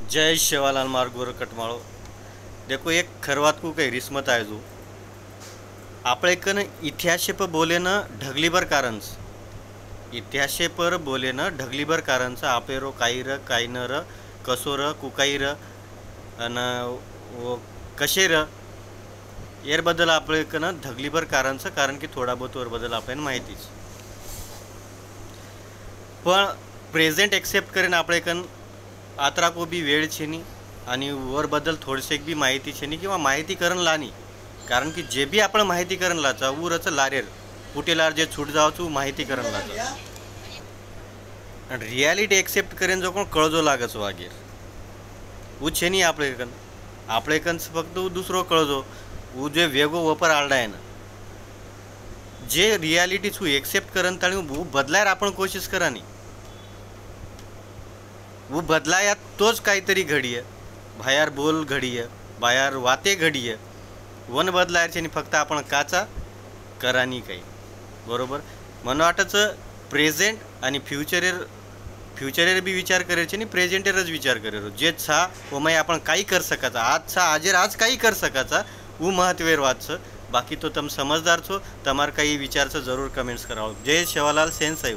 जय शेवालाल मार्गोर कटमाळो। देखो एक खरवात को कई रिस्मत आहे जो आपळे कन इतिहासे पर बोले न ढगलीभर कारणच इतिहासे पर बोले न ढगलीभर कारणच आपे रो काही र काही न र कसो र कुकाई र अन वो कशे र यार बद्दल आपळे कन ढगलीभर कारणच कारण की थोडा बहुत वर बद्दल आपल्याला माहितीच पण प्रेझेंट एक्सेप्ट करेन आपळे कन आत्रा को बी वेळ छेनी आणि वर बद्दल थोडसेक बी माहिती छेनी किंवा माहिती करण लानी कारण की जे बी आपण माहिती करण लाचा उरच लारेर कुटेलार जे छूट जावचू माहिती करण लाचा आणि रियालिटी एक्सेप्ट करेन जो कोण कळजो लागच वागेर उ छेनी आपले कन फक्त दुसरो कळजो उ जे वेगो वपर आलडाय ना जे रियालिटी छू एक्सेप्ट करन ताळी वो बदलायर आपण कोशिश करानी वो बदलाया तोच काहीतरी घडीय बाहेर बोल घडीय बाहेर वाते घडीय वन बदलायचे फक्त आपण काचा करानी काही बरोबर मन वाटच प्रेझेंट आणि फ्युचरेर बी विचार करायचे आणि प्रेझेंटेरच विचार करेरो जे छा ओमय आपण काही कर सकाचा आज छा आजेर आज काही कर सकाचा वो महत्वेर वाच बाकी तो तम समझदार छो तमार काही विचार जरूर कमेंट्स कराओ। जय शेवालाल सेन्स आहे।